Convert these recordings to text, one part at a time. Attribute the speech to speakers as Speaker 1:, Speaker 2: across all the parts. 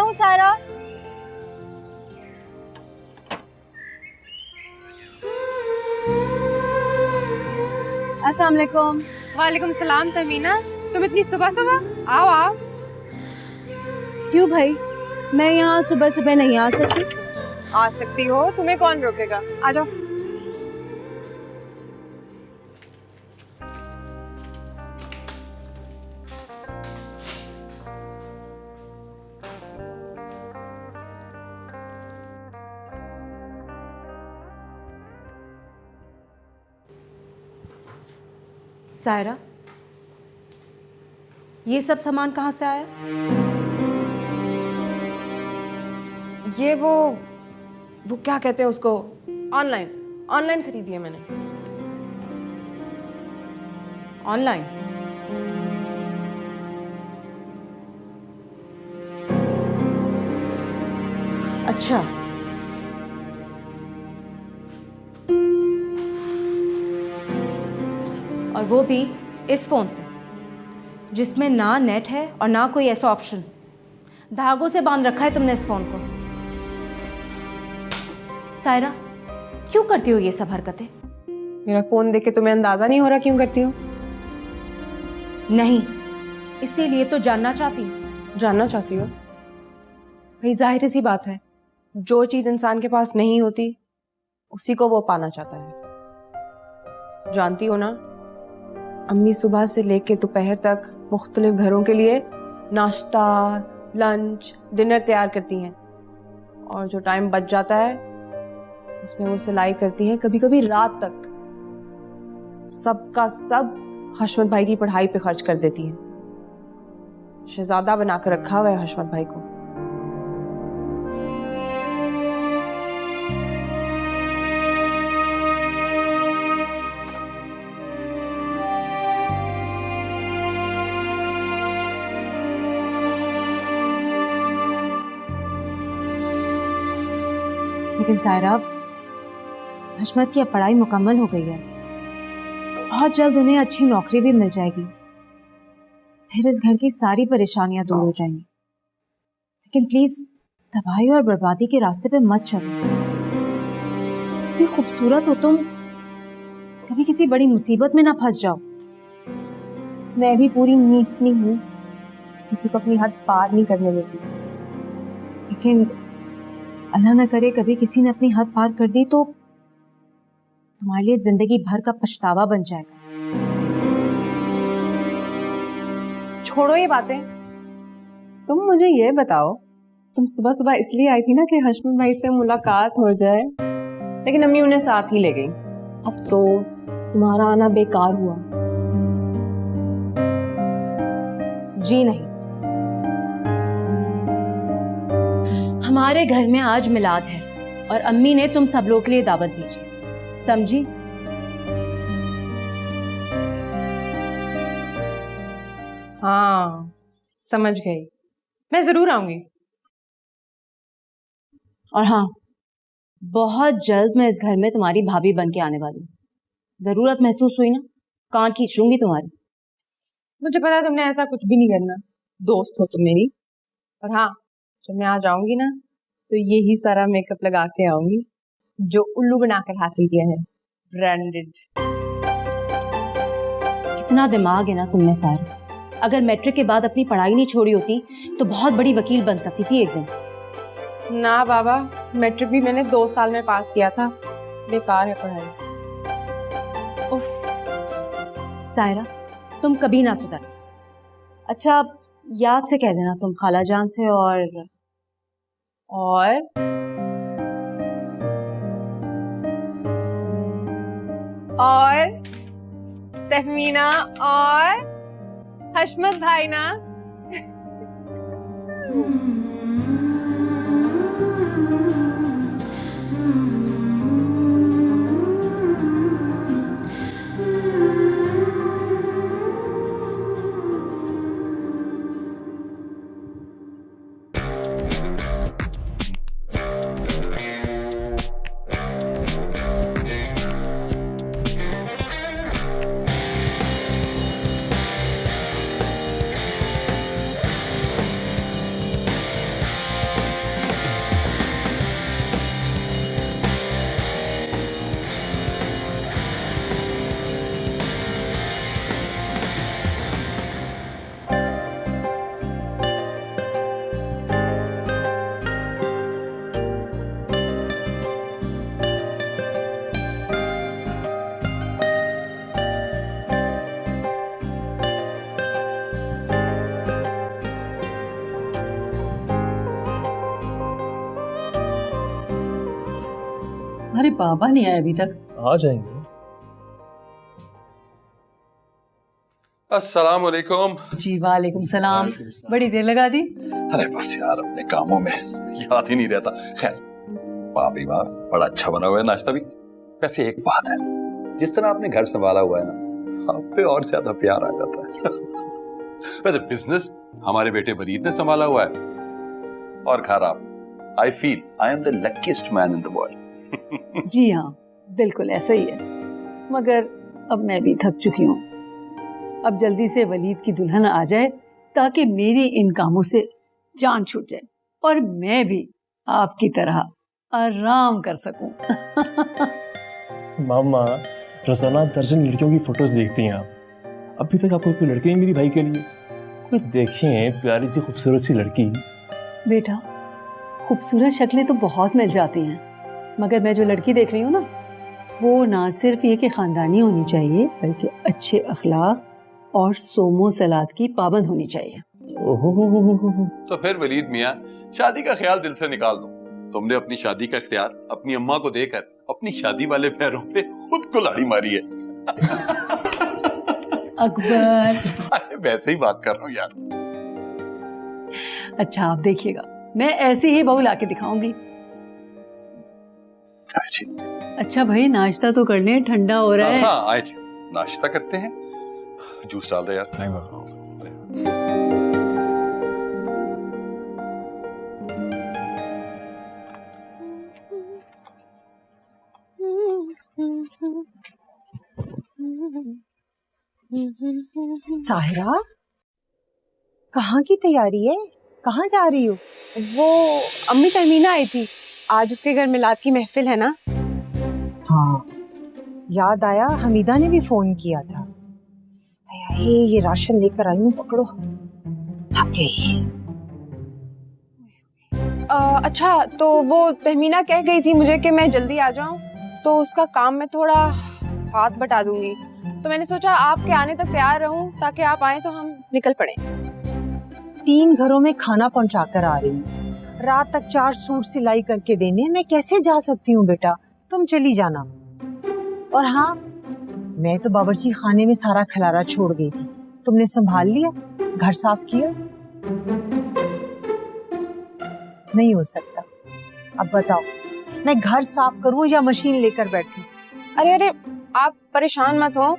Speaker 1: हूँ सारा। अस्सलाम वालेकुम।
Speaker 2: वालेकुम सलाम तमीना, तुम इतनी सुबह सुबह? आओ आओ।
Speaker 1: क्यों भाई, मैं यहाँ सुबह सुबह नहीं आ सकती?
Speaker 2: आ सकती हो, तुम्हें कौन रोकेगा, आ जाओ।
Speaker 1: सायरा, ये सब सामान कहाँ से आया?
Speaker 2: ये वो क्या कहते हैं उसको, ऑनलाइन खरीदी है मैंने।
Speaker 1: ऑनलाइन? अच्छा, और वो भी इस फोन से जिसमें ना नेट है और ना कोई ऐसा ऑप्शन। धागों से बांध रखा है तुमने इस फोन को। सायरा, क्यों करती हो ये सब हरकतें?
Speaker 2: मेरा फोन देख के तुम्हें अंदाजा नहीं हो रहा क्यों करती हूँ?
Speaker 1: नहीं, इसीलिए तो जानना चाहती हूँ।
Speaker 2: जानना चाहती हो? भाई जाहिर सी बात है, जो चीज इंसान के पास नहीं होती उसी को वो पाना चाहता है। जानती हो ना, अम्मी सुबह से लेके दोपहर तक मुख्तलिफ घरों के लिए नाश्ता, लंच, डिनर तैयार करती हैं, और जो टाइम बच जाता है उसमें वो सिलाई करती हैं, कभी कभी रात तक। सबका सब हशमत भाई की पढ़ाई पे खर्च कर देती हैं। शहजादा बनाकर रखा हुआ है हशमत भाई को।
Speaker 1: लेकिन सायरा, हशमत की अब पढ़ाई मुकम्मल हो गई है, बहुत जल्द उन्हें अच्छी नौकरी भी मिल जाएगी, फिर इस घर की सारी परेशानियां दूर हो जाएंगी। लेकिन प्लीज तबाही और बर्बादी के रास्ते पे मत चलो। इतनी खूबसूरत हो तुम, कभी किसी बड़ी मुसीबत में ना फंस जाओ।
Speaker 2: मैं भी पूरी मीसनी हूँ, किसी को अपनी हद पार नहीं करने देती।
Speaker 1: लेकिन अल्लाह ना करे कभी किसी ने अपनी हद पार कर दी तो तुम्हारे लिए जिंदगी भर का पछतावा बन जाएगा।
Speaker 2: छोड़ो ये बातें, तुम मुझे ये बताओ, तुम सुबह सुबह इसलिए आई थी ना कि हशमत भाई से मुलाकात हो जाए, लेकिन अम्मी उन्हें साथ ही ले गई। अफसोस, तुम्हारा आना बेकार हुआ।
Speaker 1: जी नहीं, हमारे घर में आज मिलाद है और अम्मी ने तुम सब लोग के लिए दावत भेजी, समझी?
Speaker 2: हाँ समझ गई, मैं जरूर आऊंगी।
Speaker 1: और हाँ, बहुत जल्द मैं इस घर में तुम्हारी भाभी बन के आने वाली हूँ। जरूरत महसूस हुई ना, कान खींच लूंगी तुम्हारी।
Speaker 2: मुझे पता है तुमने ऐसा कुछ भी नहीं करना, दोस्त हो तुम मेरी। और हाँ, जब मैं आ जाऊंगी ना तो यही सारा मेकअप लगा के आऊंगी जो उल्लू बनाकर हासिल किया है, ब्रांडेड।
Speaker 1: कितना दिमाग है ना तुम में सारा। अगर मैट्रिक के बाद अपनी पढ़ाई नहीं छोड़ी होती तो बहुत बड़ी वकील बन सकती थी एक दिन।
Speaker 2: ना बाबा, मैट्रिक भी मैंने 2 साल में पास किया था, बेकार है पढ़ाई।
Speaker 1: उफ सायरा, तुम कभी ना सुधर। अच्छा, याद से कह देना तुम खाला जान से
Speaker 2: और तहमीना और हशमत भाई ना।
Speaker 3: अरे बाबा नहीं आए अभी तक।
Speaker 4: आ जाएंगे।
Speaker 5: अस्सलाम वालेकुम।
Speaker 3: जी वालेकुम सलाम। बड़ी देर लगा दी।
Speaker 5: अरे बस यार अपने कामों में याद ही नहीं रहता। खैर भाभी वाह, बड़ा अच्छा बना हुआ है नाश्ता भी। वैसे एक बात है, जिस तरह आपने घर संभाला हुआ है ना, आप पे और ज्यादा प्यार आ जाता है। वैसे बिजनेस हमारे बेटे वलीद ने संभाला हुआ है और घर आप। I feel I am the luckiest man in the world.
Speaker 3: जी हाँ, बिल्कुल ऐसा ही है। मगर अब मैं भी थक चुकी हूँ। अब जल्दी से वलीद की दुल्हन आ जाए ताकि मेरी इन कामों से जान छूट जाए और मैं भी आपकी तरह आराम कर सकूं।
Speaker 4: मामा रोजाना दर्जन लड़कियों की फोटोज देखती हैं आप, अभी तक आपको कोई लड़की नहीं मिली भाई के लिए? कोई देखें प्यारी सी खूबसूरत सी लड़की।
Speaker 3: बेटा, खूबसूरत शक्लें तो बहुत मिल जाती हैं, मगर मैं जो लड़की देख रही हूँ ना, वो ना सिर्फ ये कि खानदानी होनी चाहिए बल्कि अच्छे अखलाक और सोमो सलाद की पाबंद होनी चाहिए।
Speaker 5: तो फिर वलीद मियाँ, शादी का ख्याल दिल से निकाल दो। तुमने अपनी शादी का इख्तियार अपनी अम्मा को देकर अपनी शादी वाले पैरों पे खुद कुल्हाड़ी मारी है।
Speaker 3: अकबर,
Speaker 5: अरे वैसे ही बात कर रहा हूँ यार।
Speaker 3: अच्छा आप देखिएगा, मैं ऐसी ही बहू लाके दिखाऊंगी। अच्छा भाई, नाश्ता तो कर लें, ठंडा हो रहा है।
Speaker 5: हाँ आए जी, नाश्ता करते हैं। जूस डाल दे यार। नहीं बाबा।
Speaker 6: साहिरा, कहाँ की तैयारी है? कहाँ जा रही हो?
Speaker 2: वो अम्मी तहमीना आई थी, आज उसके घर मिलाद की महफिल है ना।
Speaker 6: हाँ, याद आया, हमीदा ने भी फोन किया था। ये राशन लेकर आई हूँ, पकड़ो। थक गई।
Speaker 2: अच्छा, तो वो तहमीना कह गई थी मुझे कि मैं जल्दी आ जाऊं, तो उसका काम मैं थोड़ा हाथ बटा दूंगी। तो मैंने सोचा आपके आने तक तैयार रहूं ताकि आप आए तो हम निकल पड़े।
Speaker 6: 3 घरों में खाना पहुंचा कर आ रही हूँ। रात तक 4 सूट सिलाई करके देने, मैं कैसे जा सकती हूँ बेटा? तुम चली जाना। और हाँ, मैं तो बावर्ची खाने में सारा खलारा छोड़ गई थी, तुमने संभाल लिया, घर साफ किया? नहीं हो सकता। अब बताओ, मैं घर साफ करूं या मशीन लेकर बैठूं?
Speaker 2: अरे अरे, आप परेशान मत हो,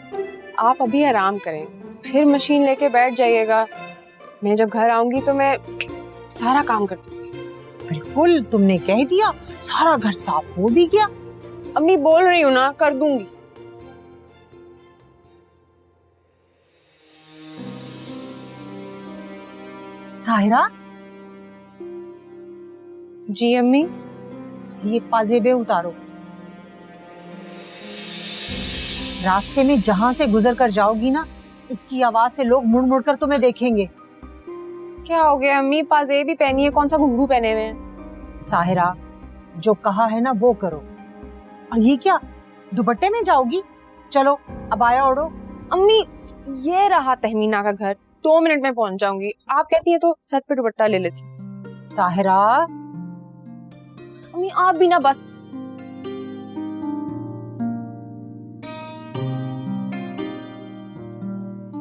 Speaker 2: आप अभी आराम करें, फिर मशीन लेके बैठ जाइएगा। मैं जब घर आऊंगी तो मैं सारा काम कर दूंगी।
Speaker 6: बिल्कुल, तुमने कह दिया, सारा घर साफ हो भी गया।
Speaker 2: अम्मी बोल रही हूँ ना, कर दूंगी।
Speaker 6: साहिरा।
Speaker 2: जी अम्मी।
Speaker 6: ये पाजेबे उतारो। रास्ते में जहां से गुजर कर जाओगी ना, इसकी आवाज से लोग मुड़ मुड़ कर तुम्हें देखेंगे।
Speaker 2: क्या हो गया अम्मी? पाजेब ही पहनी है, कौन सा घुंघरू पहने हुए हैं?
Speaker 6: साहिरा, जो कहा है ना वो करो। और ये क्या, दुपट्टे में जाओगी? चलो अब आया ओढ़ो।
Speaker 2: अम्मी, ये रहा तहमीना का घर, 2 मिनट में पहुंच जाऊंगी। आप कहती हैं तो सर पे दुपट्टा ले लेती हूँ।
Speaker 6: साहिरा।
Speaker 2: अम्मी आप भी ना बस।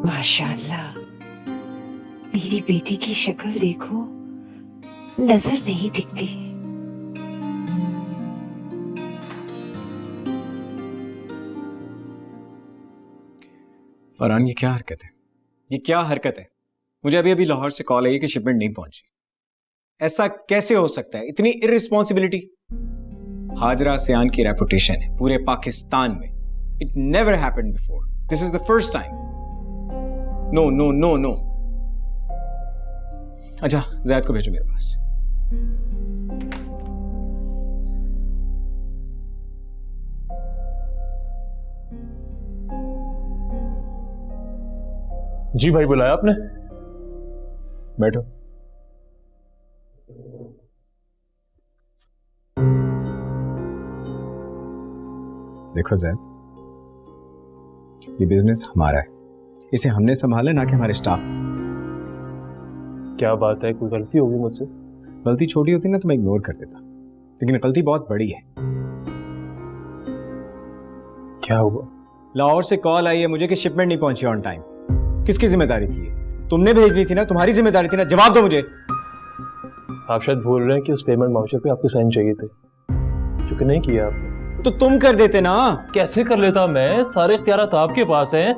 Speaker 7: माशाल्लाह, मेरी बेटी की शक्ल देखो, नजर नहीं दिखती।
Speaker 8: फरहान, ये क्या हरकत है? ये क्या हरकत है? मुझे अभी अभी लाहौर से कॉल आई कि शिपमेंट नहीं पहुंची। ऐसा कैसे हो सकता है? इतनी इररिस्पॉन्सिबिलिटी। हाजरा सियान की रेपुटेशन है पूरे पाकिस्तान में। It never happened before, this is the first time. No no no no. अच्छा, जैद को भेजो मेरे पास।
Speaker 4: जी भाई, बुलाया आपने?
Speaker 8: बैठो। देखो जैद, ये बिजनेस हमारा है, इसे हमने संभाला, ना कि हमारे स्टाफ।
Speaker 4: क्या बात है, कोई गलती होगी मुझसे?
Speaker 8: गलती छोटी होती ना तो मैं इग्नोर कर देता, लेकिन गलती बहुत बड़ी है।
Speaker 4: क्या हुआ?
Speaker 8: लाहौर से कॉल आई है मुझे कि शिपमेंट नहीं पहुंची ऑन टाइम। किसकी जिम्मेदारी थी ये? तुमने भेजनी थी ना, तुम्हारी जिम्मेदारी थी ना, जवाब दो मुझे।
Speaker 4: आप शायद भूल रहे हैं कि उस पेमेंट वाउचर पे आपके साइन चाहिए थे, जो कि नहीं किया आपने।
Speaker 8: तो तुम कर देते ना।
Speaker 4: कैसे कर लेता मैं? सारे इख्तियारात आपके पास हैं।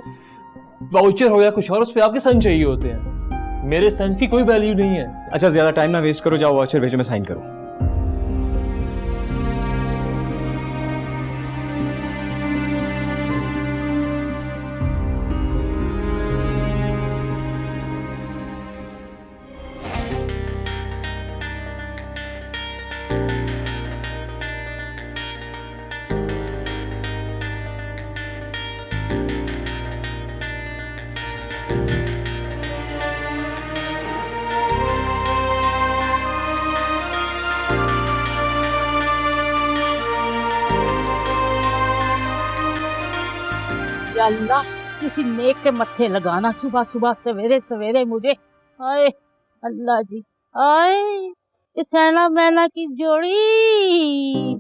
Speaker 4: वाउचर हो या कुछ और, उस पे आपके साइन चाहिए होते हैं। मेरे साइन की कोई वैल्यू नहीं है।
Speaker 8: अच्छा ज्यादा टाइम ना वेस्ट करो, जाओ वाउचर भेजो, मैं साइन करूं।
Speaker 9: या अल्लाह, किसी नेक के मत्थे लगाना सुबह सुबह सवेरे सवेरे मुझे। आए अल्लाह जी, आए इस हैना मैना की जोड़ी।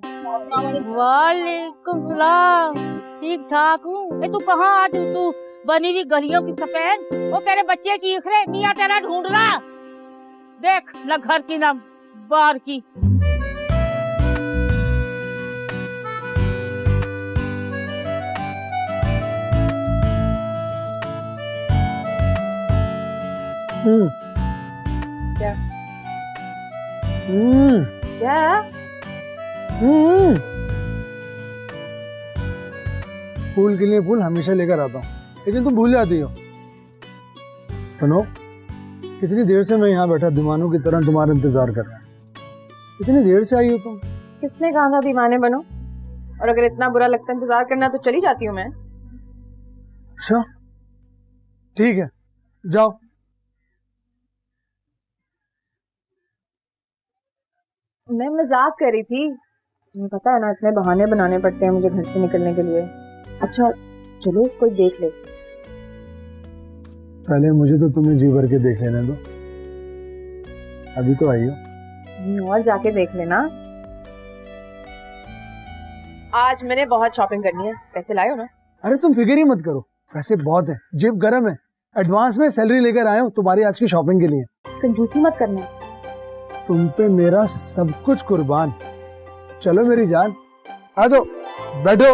Speaker 9: वालेकुम सलाम, ठीक ठाक हूँ। तू कहाँ आज तू बनी हुई गलियों की सफेद? वो तेरे बच्चे चीख रहे, मियाँ तेरा ढूंढ रहा। देख न घर की न बाहर की।
Speaker 2: क्या? क्या?
Speaker 10: फूल के लिए फूल हमेशा लेकर आता हूँ, लेकिन तुम भूल जाती हो। सुनो, कितनी देर से मैं यहाँ बैठा दीवानों की तरह तुम्हारा इंतजार कर रहा हूँ। कितनी देर से आई हो तुम?
Speaker 2: किसने कहा था दीवाने बनो? और अगर इतना बुरा लगता है इंतजार करना तो चली जाती हूँ मैं।
Speaker 10: अच्छा ठीक है, जाओ।
Speaker 2: मैं मजाक कर रही थी। तुम्हें पता है ना, इतने बहाने बनाने पड़ते हैं मुझे घर से निकलने के लिए। अच्छा चलो कोई देख ले।
Speaker 10: पहले मुझे तो तुम्हें जी भर के देख लेने दो। अभी तो आई हो।
Speaker 2: कहीं और जाके देख लेना। आज मैंने बहुत शॉपिंग करनी है, पैसे लाए हो ना?
Speaker 10: अरे तुम फिक्र ही मत करो, पैसे बहुत है, जेब गरम है। एडवांस में सैलरी लेकर आया हूँ तुम्हारी आज की शॉपिंग के लिए।
Speaker 2: कंजूसी मत करना।
Speaker 10: तुम पे मेरा सब कुछ कुर्बान। चलो मेरी जान, आ जाओ, बैठो।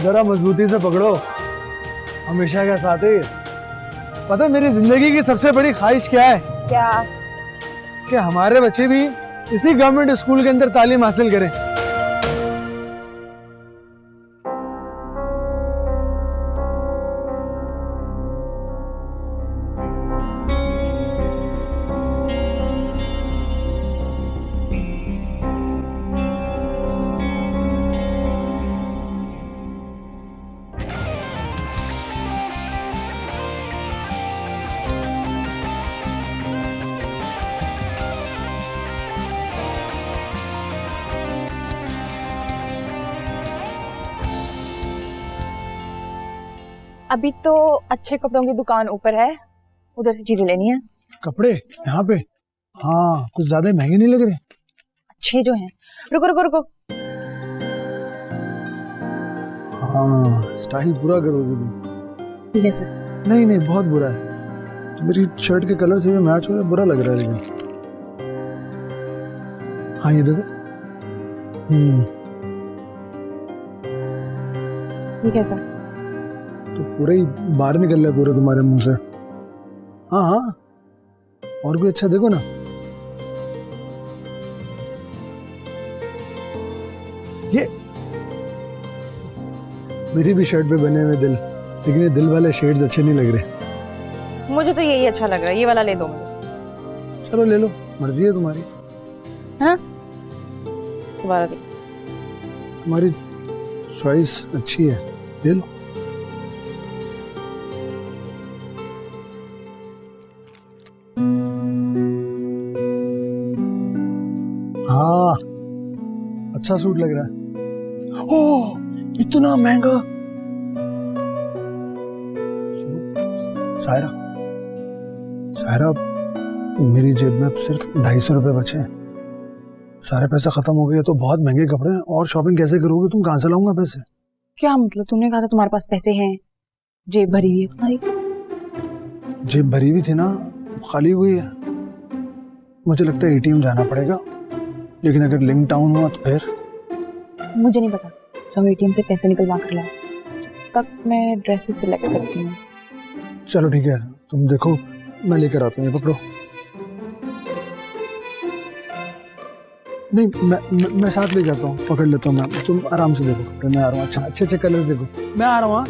Speaker 10: जरा मजबूती से पकड़ो, हमेशा का साथ है। पता है मेरी जिंदगी की सबसे बड़ी ख्वाहिश क्या है?
Speaker 2: क्या?
Speaker 10: कि हमारे बच्चे भी इसी गवर्नमेंट स्कूल के अंदर तालीम हासिल करें।
Speaker 2: अभी तो अच्छे कपड़ों की दुकान ऊपर है, उधर से चीजें लेनी है।
Speaker 10: कपड़े यहाँ पे? हाँ, कुछ ज्यादा महंगे नहीं लग रहे?
Speaker 2: अच्छे जो हैं। रुको रुको रुको।
Speaker 10: हाँ, स्टाइल पूरा करोगे तुम।
Speaker 2: ठीक है सर।
Speaker 10: नहीं नहीं, बहुत बुरा है। तो मेरी शर्ट के कलर से भी मैच हो रहा है, बुरा लग रहा है लेकिन। हाँ ये देखो।
Speaker 2: ठीक है सर।
Speaker 10: तो पूरे ही बाहर निकल रहा है पूरे तुम्हारे मुंह से। हाँ हाँ, और भी अच्छा देखो ना। ये मेरी भी शर्ट पे बने हुए दिल, लेकिन ये दिल वाले शेड्स अच्छे नहीं लग रहे।
Speaker 2: मुझे तो यही अच्छा लग रहा है, ये वाला ले दो मुझे।
Speaker 10: चलो ले लो, मर्जी है तुम्हारी।
Speaker 2: है ना? दोबारा दो।
Speaker 10: तुम्हारी चॉइस अच्छी है, ले लो। हाँ, अच्छा सूट लग रहा है। ओह, इतना महंगा। सायरा, सायरा, मेरी जेब में सिर्फ 250 रुपए बचे हैं। सारे पैसे खत्म हो गए तो बहुत महंगे कपड़े हैं, और शॉपिंग कैसे करोगे तुम? कहाँ से लाऊंगा पैसे?
Speaker 2: क्या मतलब? तुमने कहा था तुम्हारे पास पैसे हैं, जेब भरी हुई है तुम्हारी।
Speaker 10: जेब भरी हुई थी ना, खाली हुई है। मुझे लगता है एटीएम जाना पड़ेगा, लेकिन अगर लिंक डाउन हुआ तो फिर?
Speaker 2: मुझे नहीं पता, जाओ एटीएम से पैसे निकलवा कर लाओ, तब मैं ड्रेसेस सिलेक्ट करती हूँ।
Speaker 10: चलो ठीक है, तुम देखो, मैं लेकर आता हूँ, ये पकड़ो। नहीं, मैं साथ ले जाता हूँ, पकड़ लेता हूँ मैं, तुम आराम से देखो, मैं आ रहा हूँ। अच्छा, अच्छे अच्छे कलर्स देखो, मैं आ रहा हूँ। हाँ?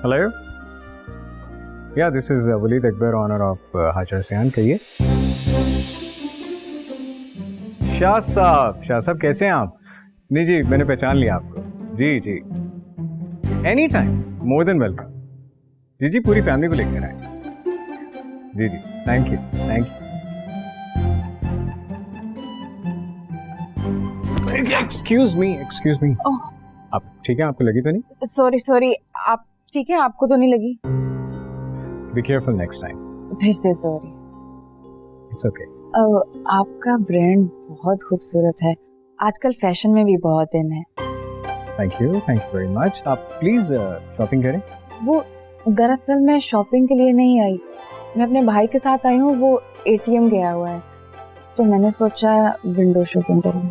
Speaker 8: Hello, yeah this is Waleed Akbar, owner of Hajra Sayan. कहिए। शाह साहब कैसे हैं आप? नहीं जी, मैंने पहचान लिया आपको। जी जी, any time, more than welcome. जी जी, पूरी फैमिली को लेकर आए। जी जी, thank you thank you. Excuse me. आप ठीक है? आपको लगी तो नहीं?
Speaker 2: सॉरी, आप ठीक है? आपको तो नहीं लगी?
Speaker 8: Be careful next time.
Speaker 2: फिर से सॉरी।
Speaker 8: It's okay.
Speaker 2: आपका ब्रांड बहुत खूबसूरत है, आजकल फैशन में भी बहुत इन है।
Speaker 8: Thank you very much. आप प्लीज शॉपिंग करें।
Speaker 2: वो दरअसल मैं शॉपिंग के लिए नहीं आई, मैं अपने भाई के साथ आई हूँ, वो एटीएम गया हुआ है, तो मैंने सोचा विंडो शॉपिंग करूँ।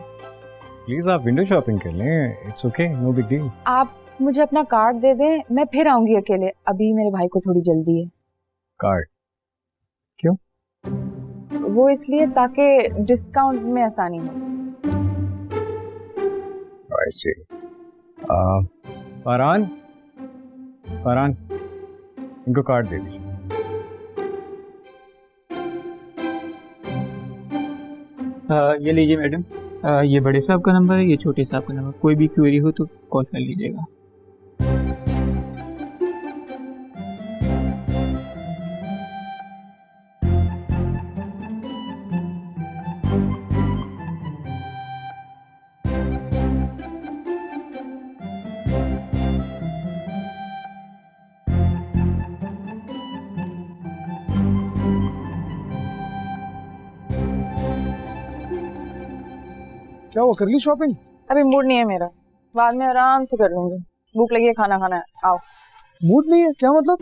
Speaker 8: प्लीज आप विंडो शॉपिंग कर लें, it's okay, no big deal.
Speaker 2: आप मुझे अपना कार्ड दे दें, मैं फिर आऊंगी अकेले, अभी मेरे भाई को थोड़ी जल्दी है।
Speaker 8: कार्ड? क्यों?
Speaker 2: वो इसलिए ताकि डिस्काउंट में आसानी हो।
Speaker 8: I see. फरहान, इनको कार्ड दे दीजिए।
Speaker 11: ये लीजिए मैडम, ये बड़े साहब का नंबर है, ये छोटे साहब का नंबर, कोई भी क्वेरी हो तो कॉल कर लीजिएगा।
Speaker 10: क्या वो कर ली शॉपिंग?
Speaker 2: अभी मूड नहीं है मेरा, बाद में आराम से कर लूंगी, भूख लगी है, खाना खाना है, आओ।
Speaker 10: मूड नहीं है? क्या मतलब?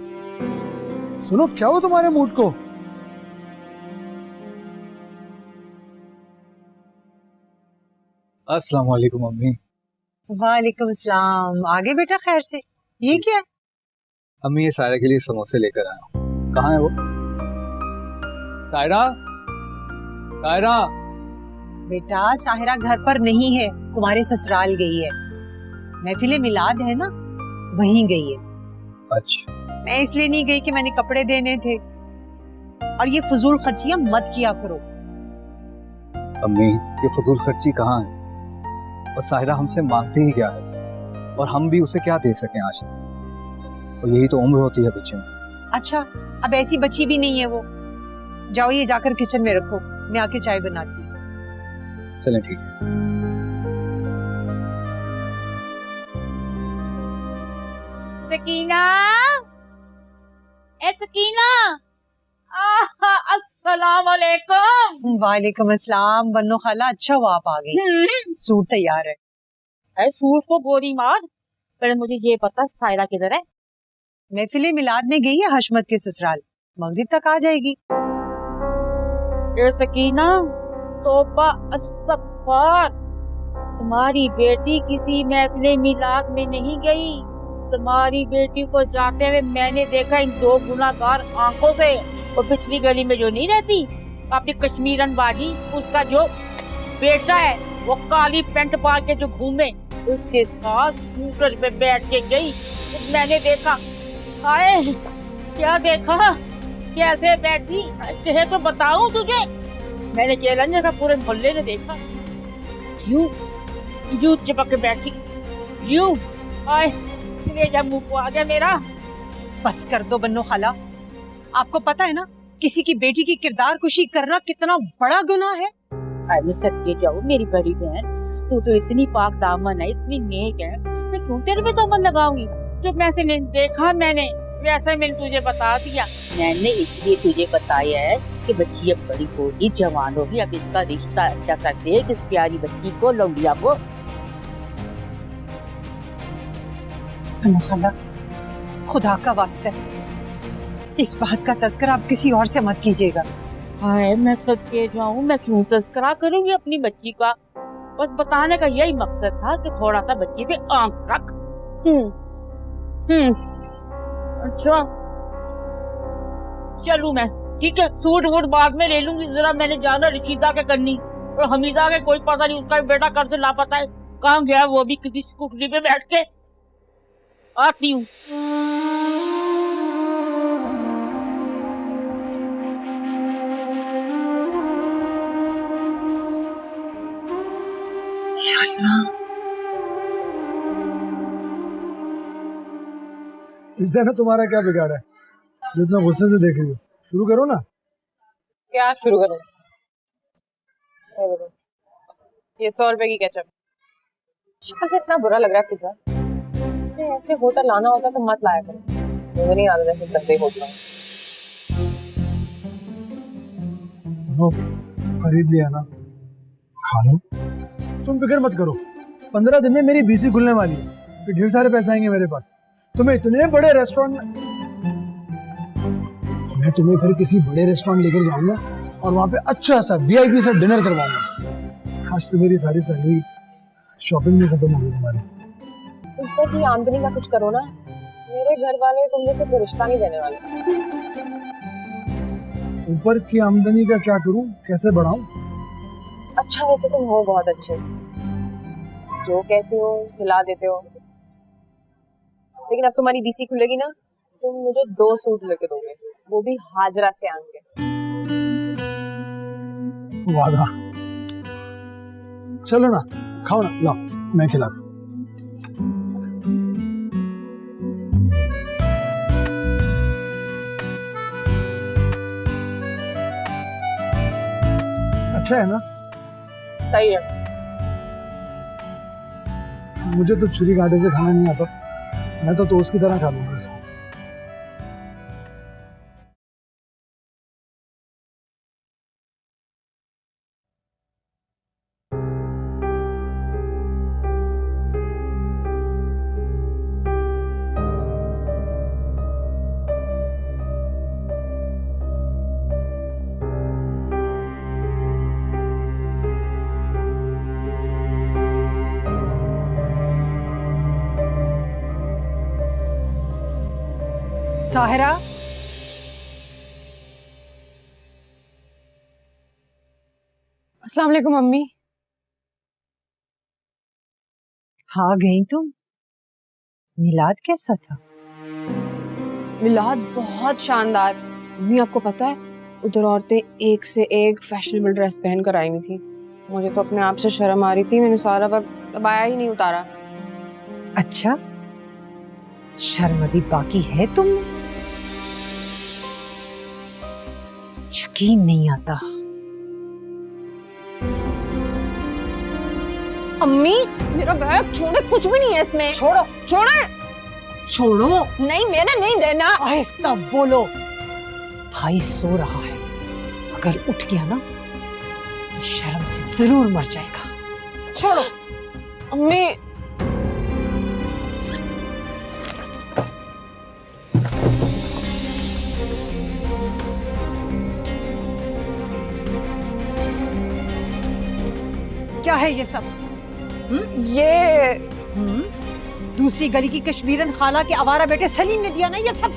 Speaker 10: सुनो, क्या हो तुम्हारे मूड को?
Speaker 11: अस्सलाम वालेकुम अम्मी।
Speaker 6: वालेकुम अस्सलाम। आगे बेटा खैर से। ये क्या है?
Speaker 11: अम्मी, ये सायरा के लिए समोसे लेकर आया हूँ। कहाँ है वो? सायरा,
Speaker 6: बेटा साहिरा घर पर नहीं है, तुम्हारे ससुराल गई है, महफिले मिलाद है ना, वहीं गई है।
Speaker 11: अच्छा।
Speaker 6: मैं इसलिए नहीं गई कि मैंने कपड़े देने थे, और ये फजूल खर्चियां मत किया करो।
Speaker 11: अम्मी, ये फजूल खर्ची कहाँ है? और साहिरा हमसे मांगते ही क्या है, और हम भी उसे क्या दे सकें आज तक? और यही तो उम्र होती है बच्चे में।
Speaker 6: अच्छा, अब ऐसी बच्ची भी नहीं है वो। जाओ, ये जाकर किचन में रखो, मैं आके चाय बनाती हूँ।
Speaker 11: चलें, ठीक है।
Speaker 9: सकीना, ए सकीना, अस्सलाम वालेकुम।
Speaker 6: वालेकुम अस्सलाम। बन्नो खाला, अच्छा हुआ आप आ गई। सूट तैयार है।
Speaker 9: अरे सूट को गोली मार, पर मुझे ये पता सायरा किधर है?
Speaker 6: महफिले मिलाद में गई है हशमत के ससुराल, मगरिब तक आ जाएगी।
Speaker 9: ए सकीना, तौबा अस्तगफार, तुम्हारी बेटी किसी महफिले मिलाद में नहीं गई। तुम्हारी बेटी को जाते हुए मैंने देखा इन दो गुनाहगार आंखों से। वो पिछली गली में जो नहीं रहती अपनी कश्मीरन बाजी, उसका जो बेटा है वो काली पैंट पा के जो घूमे, उसके साथ स्कूटर पे बैठ के गई। मैंने देखा, आए क्या देखा, कैसे बैठी, कहे तो बताऊं तुझे। मैंने चैलेंज का पूरे मोहल्ले ने देखा, यूं चिपक के बैठी, यूं आए जब मुंह को आ गया मेरा।
Speaker 6: बस कर दो बन्नो खाला, आपको पता है ना किसी की बेटी की किरदार कुशी करना कितना बड़ा गुनाह है।
Speaker 9: हाय मैं सदके जाऊं मेरी बड़ी बहन, तू तो इतनी पाक दामन है, इतनी नेक है, मैं क्यों तेरे पे तोहमत लगाऊंगी? जो मैंने नहीं देखा मैंने वैसे मैंने तुझे बता दिया। मैंने इसलिए तुझे बताया है कि बच्ची अब बड़ी होगी, जवान होगी, अब इसका रिश्ता अच्छा कर दे इस प्यारी बच्ची को, लौंडिया को।
Speaker 6: खाला, खुदा का वास्ता है, इस बात का तज़किरा आप किसी और से मत कीजिएगा।
Speaker 9: हाय मैं सदके जाऊं, मैं क्यों तज़किरा करूंगी अपनी बच्ची का? बस बताने का यही मकसद था कि थोड़ा सा बच्ची पे आंख रख। अच्छा चलूं मैं, ठीक है, सूट वूट बाद में ले लूंगी, जरा मैंने जाना रशीदा के करनी और हमीदा के कोई पता नहीं, उसका भी बेटा घर से लापता है, कहाँ गया वो भी किसी स्कूटरी पे बैठ के। आती हूँ।
Speaker 10: इससे ना तुम्हारा क्या बिगाड़ा है जो इतना गुस्से से देख रही हो? शुरू करो ना।
Speaker 2: क्या शुरू करूं? ये 100 रुपए की केचप, शक्ल से इतना बुरा लग रहा है पिज्जा। ऐसे होटल आना होता तो मत लाया करो, मुझे नहीं आता ऐसे गंदे होटल।
Speaker 10: खरीद लिया ना, खा लो। तुम फिक्र मत करो, 15 दिन में मेरी बीसी खुलने वाली है, फिर ढेर सारे पैसे आएंगे मेरे पास। तुम्हें इतने बड़े रेस्टोरेंट में, मैं तुम्हें फिर किसी बड़े रेस्टोरेंट लेकर जाऊंगा और वहां पे अच्छा सा VIP से डिनर करवाऊंगा। आज तो मेरी सारी सैलरी शॉपिंग में खत्म हो गई तुम्हारी।
Speaker 2: ऊपर की आमदनी का कुछ करो ना, मेरे घर वाले तुम जैसे कोई रिश्ता नहीं देने वाले।
Speaker 10: ऊपर की आमदनी का क्या करूं, कैसे बढ़ाऊं?
Speaker 2: अच्छा वैसे तुम हो बहुत अच्छे, जो कहते हो खिला देते हो, लेकिन अब तुम्हारी BC खुलेगी ना, तुम मुझे 2 सूट लेके दोगे, वो भी हाजरा से आन के।
Speaker 10: वादा। चलो ना, खाओ ना, लाओ मैं खिलाता हूं। अच्छा है ना?
Speaker 2: सही है।
Speaker 10: मुझे तो छुरी कांटे से खाना नहीं आता, मैं तो उसकी तरह खा लूंगा इसको।
Speaker 6: साहिरा,
Speaker 2: अस्सलाम वालेकुम मम्मी।
Speaker 6: हाँ गई तुम? मिलाद कैसा था?
Speaker 2: मिलाद बहुत शानदार। मम्मी आपको पता है उधर औरतें एक से एक फैशनेबल ड्रेस पहन कर आई हुई थी, मुझे तो अपने आप से शर्म आ रही थी, मैंने सारा वक्त अबाया ही नहीं उतारा।
Speaker 6: अच्छा, शर्म अभी बाकी है तुमने? यकीन नहीं आता।
Speaker 2: अम्मी मेरा बैग छोड़े, कुछ भी नहीं है इसमें।
Speaker 6: छोड़ो।
Speaker 2: छोड़े।
Speaker 6: छोड़ो।
Speaker 2: नहीं मैंने नहीं देना।
Speaker 6: आहिस्ता बोलो, भाई सो रहा है, अगर उठ गया ना तो शर्म से जरूर मर जाएगा। छोड़ो।
Speaker 2: अम्मी
Speaker 6: क्या है ये सब?
Speaker 2: ये
Speaker 6: दूसरी गली की कश्मीरन खाला के आवारा बेटे सलीम ने दिया ना ये सब?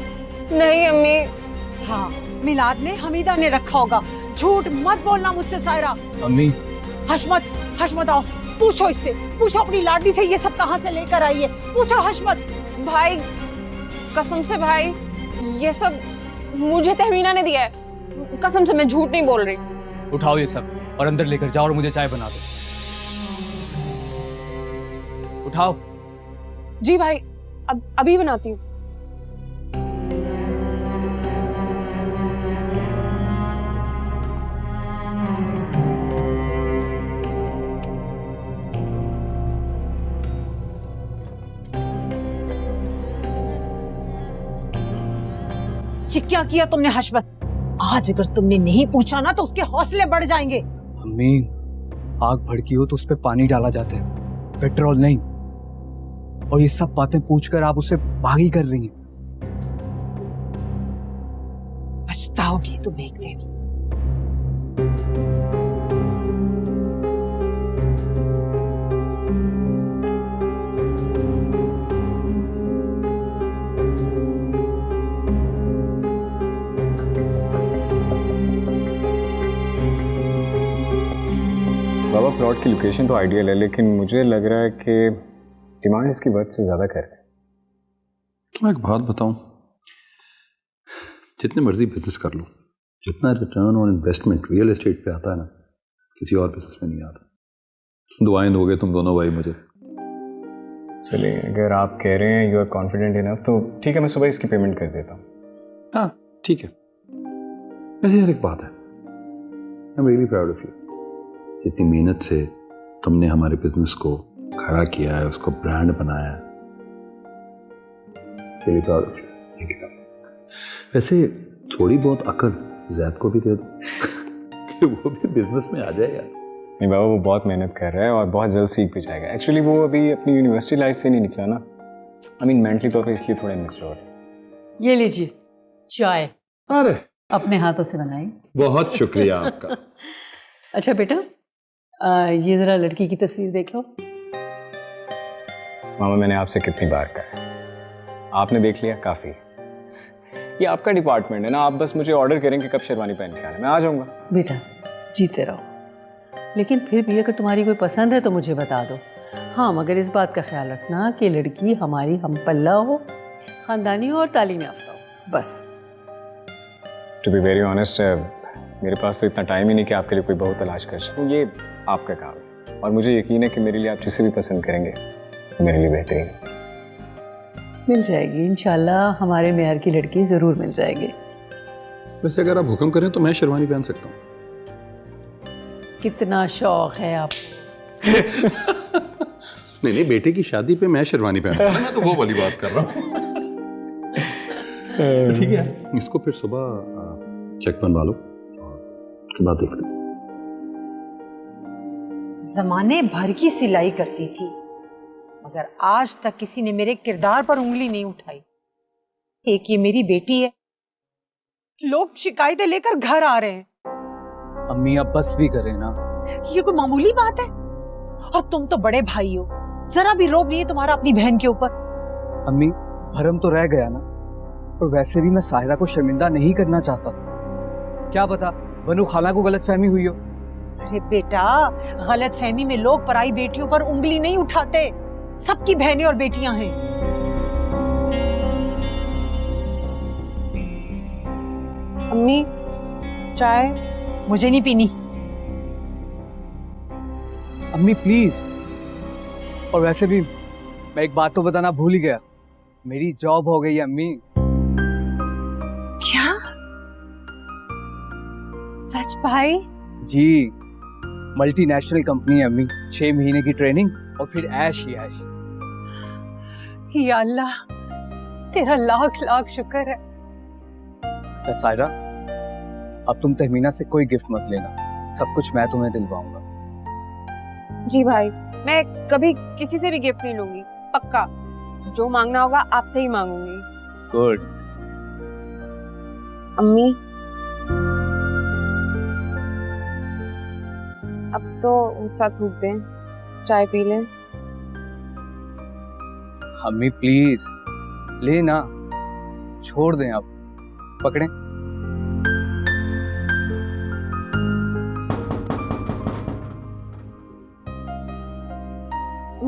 Speaker 2: नहीं अम्मी।
Speaker 6: हाँ, मिलाद में हमीदा ने रखा होगा। झूठ मत बोलना मुझसे सायरा।
Speaker 11: अम्मी।
Speaker 6: हशमत, हशमत आओ, पूछो इससे, पूछो अपनी लाडली से ये सब कहाँ से लेकर आई है, पूछो हशमत।
Speaker 2: भाई कसम से भाई, ये सब मुझे तहमीना ने दिया है, कसम से मैं झूठ नहीं बोल रही।
Speaker 11: उठाओ ये सब और अंदर लेकर जाओ और मुझे चाय बना दो। उठाओ।
Speaker 2: जी भाई, अभी बनाती हूँ।
Speaker 6: क्या किया तुमने हशमत? आज अगर तुमने नहीं पूछा ना तो उसके हौसले बढ़ जाएंगे।
Speaker 11: अम्मी, आग भड़की हो तो उस पर पानी डाला जाता है, पेट्रोल नहीं। और ये सब बातें पूछकर आप उससे भागी कर रही हैं।
Speaker 6: पछताओगी तुम एक दिन।
Speaker 8: बाबा प्लॉट की लोकेशन तो आइडियल है, लेकिन मुझे लग रहा है कि डिमांड इसकी वजह से ज़्यादा कर रहे हैं।
Speaker 5: मैं एक बात बताऊं, जितने मर्जी बिजनेस कर लो, जितना return on investment real estate पे आता है ना, किसी और बिजनेस में नहीं आता। दुआएं दोगे तुम दोनों भाई मुझे?
Speaker 8: चलिए, अगर आप कह रहे हैं यू आर कॉन्फिडेंट इनफ तो ठीक है, मैं सुबह इसकी पेमेंट कर देता हूँ।
Speaker 5: हाँ ठीक है। वैसे यार एक बात है, I am really proud of you. इतनी मेहनत से तुमने हमारे बिजनेस को खड़ा किया है, उसको ब्रांड बनाया है। Really proud of you. Thank you. वैसे थोड़ी बहुत अकल ज़ैद को भी दे दो कि वो भी बिजनेस में आ जाए यार।
Speaker 8: नहीं बाबा, वो बहुत मेहनत कर रहा है और बहुत जल्द सीख भी जाएगा। एक्चुअली वो अभी अपनी यूनिवर्सिटी लाइफ से नहीं निकला ना, आई मीन मेंटली तौर पे, इसलिए थोड़ा इमेच्योर है।
Speaker 3: ये लीजिए चाय,
Speaker 5: अरे
Speaker 3: अपने हाथों से बनाई।
Speaker 5: बहुत शुक्रिया आपका।
Speaker 3: अच्छा बेटा, ये जरा लड़की की तस्वीर देख लो।
Speaker 8: मामा, मैंने आपसे कितनी बार कहा है, आपने देख लिया, काफ़ी। ये आपका डिपार्टमेंट है ना, आप बस मुझे ऑर्डर करें कि कब शेरवानी पहन के आना, मैं आ जाऊंगा।
Speaker 3: बेटा जीते रहो, लेकिन फिर भी अगर तुम्हारी कोई पसंद है तो मुझे बता दो। हाँ, मगर इस बात का ख्याल रखना कि लड़की हमारी हम पल्ला हो, खानदानी हो और तालीम याफ्ता हो, बस।
Speaker 8: टू बी वेरी ऑनेस्ट, मेरे पास तो इतना टाइम ही नहीं कि आपके लिए कोई बहू तलाश कर सकूं। ये आपका काम है और मुझे यकीन है कि मेरे लिए आप जिसे भी पसंद करेंगे मेरे लिए बेहतरीन है।
Speaker 3: मिल जाएगी इंशाल्लाह, हमारे मेहर की लड़की जरूर मिल जाएगी।
Speaker 5: वैसे अगर आप हुक्म करें तो मैं शेरवानी पहन सकता हूँ।
Speaker 3: कितना शौक है आप।
Speaker 5: नहीं नहीं, बेटे की शादी पे मैं शेरवानी पहनूंगा, मैं तो वो वाली बात कर रहा हूँ। ठीक है, इसको फिर सुबह चेक बनवा लो और उसके बाद देख लो।
Speaker 6: जमाने भर की सिलाई करती थी, मगर आज तक किसी ने मेरे किरदार पर उंगली नहीं उठाई। एक ये मेरी बेटी है, लोग शिकायतें लेकर घर आ रहे हैं।
Speaker 11: अम्मी आप बस भी करें ना।
Speaker 6: ये कोई मामूली बात है? और तुम तो बड़े भाई हो, जरा भी रोब नहीं है तुम्हारा अपनी बहन के ऊपर।
Speaker 11: अम्मी, भरम तो रह गया ना, और वैसे भी मैं साहिरा को शर्मिंदा नहीं करना चाहता था। क्या पता बनु खाला को गलतफहमी हुई हो।
Speaker 6: अरे बेटा, गलतफहमी में लोग पराई बेटियों पर उंगली नहीं उठाते, सबकी बहनें और बेटियां हैं।
Speaker 2: अम्मी चाय?
Speaker 6: मुझे नहीं पीनी।
Speaker 11: अम्मी प्लीज। और वैसे भी मैं एक बात तो बताना भूल ही गया, मेरी जॉब हो गई है अम्मी।
Speaker 6: क्या?
Speaker 2: सच भाई?
Speaker 11: जी, मल्टीनेशनल कंपनी है अम्मी, 6 महीने की ट्रेनिंग और फिर ऐश ही ऐश।
Speaker 6: या अल्लाह, तेरा लाख लाख शुक्र है।
Speaker 11: अच्छा सायरा, अब तुम तहमीना से कोई गिफ्ट मत लेना, सब कुछ मैं तुम्हें दिलवाऊंगा।
Speaker 2: जी भाई, मैं कभी किसी से भी गिफ्ट नहीं लूंगी, पक्का। जो मांगना होगा आपसे ही मांगूंगी।
Speaker 11: गुड।
Speaker 2: अम्मी, अब तो गुस्सा थूक दें, चाय पी लें।
Speaker 11: अम्मी प्लीज लेना, छोड़ दें, आप पकड़ें।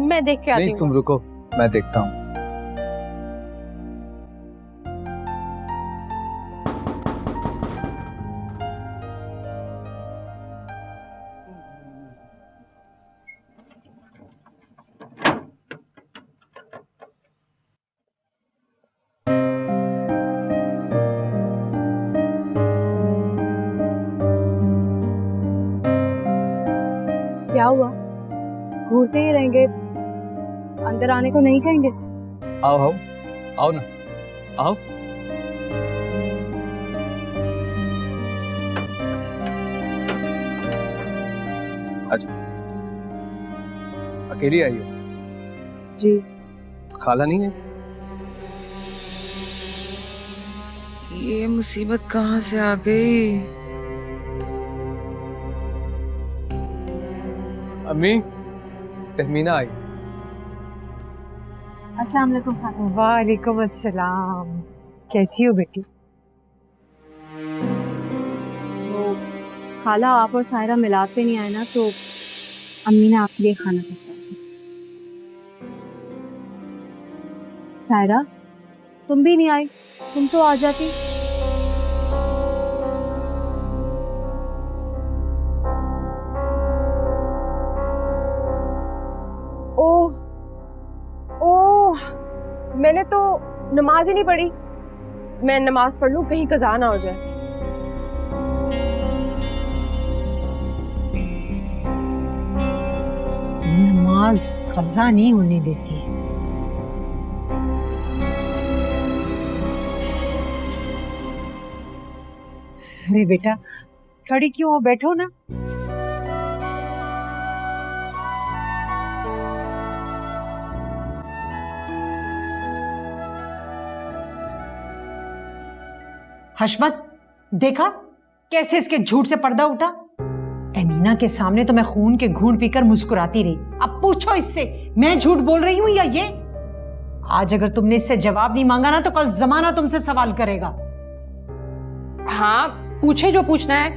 Speaker 2: मैं देख के आती
Speaker 11: नहीं
Speaker 2: हूँ।
Speaker 11: तुम रुको, मैं देखता हूँ।
Speaker 1: क्या हुआ? घूरते ही रहेंगे, अंदर आने को नहीं कहेंगे?
Speaker 11: आओ आओ आओ ना, आओ। अकेली आई हो?
Speaker 1: जी।
Speaker 11: खाला नहीं है?
Speaker 2: ये मुसीबत कहाँ से आ गई?
Speaker 11: अम्मी, तहमीना आई।
Speaker 1: अस्सलाम वालेकुम।
Speaker 6: वालेकुम अस्सलाम। कैसी हो बेटी?
Speaker 1: खाला आप और सायरा मिलाद पे नहीं आए ना, तो अम्मी ने आपके लिए खाना भिजवाया। सायरा, तुम भी नहीं आई, तुम तो आ जाती।
Speaker 2: ओह, मैंने तो नमाज ही नहीं पढ़ी। मैं नमाज पढ़ लूं, कहीं कज़ा ना हो जाए।
Speaker 6: नमाज कज़ा नहीं होने देती। अरे बेटा, खड़ी क्यों हो? बैठो ना। हशमत, देखा कैसे इसके झूठ से पर्दा उठा? एमीना के सामने तो मैं खून के घूंट पीकर मुस्कुराती रही। अब पूछो इससे, मैं झूठ बोल रही हूं या ये? आज अगर तुमने इससे जवाब नहीं मांगा ना, तो कल जमाना तुमसे सवाल करेगा।
Speaker 2: हाँ, पूछे जो पूछना है।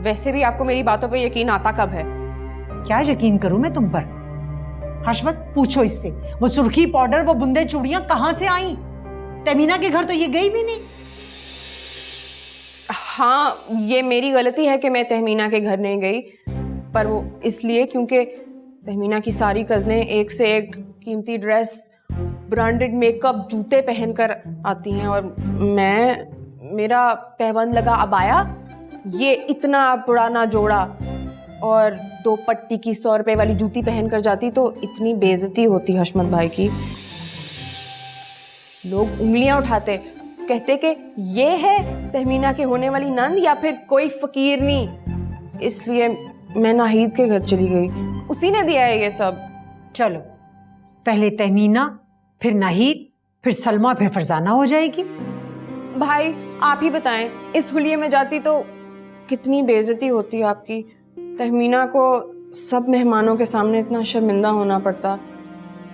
Speaker 2: वैसे भी आपको मेरी बातों पे यकीन आता कब है?
Speaker 6: क्या यकीन करूं मैं तुम पर? हशमत, पूछो इससे, वो सुर्खी पाउडर, वो बुंदे चूड़ियां कहां से आई? तमीना के घर तो ये गई भी नहीं।
Speaker 2: हाँ, ये मेरी गलती है कि मैं तहमीना के घर नहीं गई, पर वो इसलिए क्योंकि तहमीना की सारी कज़नें एक से एक कीमती ड्रेस, ब्रांडेड मेकअप, जूते पहनकर आती हैं, और मेरा पैबंद लगा अबाया, ये इतना पुराना जोड़ा और 2 पट्टी की 100 रुपए वाली जूती पहनकर जाती तो इतनी बेइज्जती होती हशमत भाई की। लोग उंगलियां उठाते, कहते कि ये है तहमीना के होने वाली नंद या फिर कोई फकीरनी। इसलिए मैं नाहिद के घर चली गई, उसी ने दिया है ये सब।
Speaker 6: चलो, पहले तहमीना, फिर नाहिद, फिर सलमा, फिर फरजाना हो जाएगी।
Speaker 2: भाई आप ही बताएं, इस हुलिये में जाती तो कितनी बेइज्जती होती आपकी। तहमीना को सब मेहमानों के सामने इतना शर्मिंदा होना पड़ता।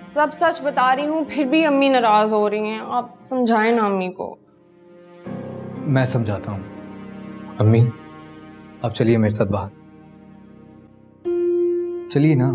Speaker 2: सब सच बता रही हूँ, फिर भी अम्मी नाराज हो रही हैं। आप समझाएं ना अम्मी को।
Speaker 11: मैं समझाता हूँ। अम्मी, अब चलिए मेरे साथ बाहर। चलिए ना।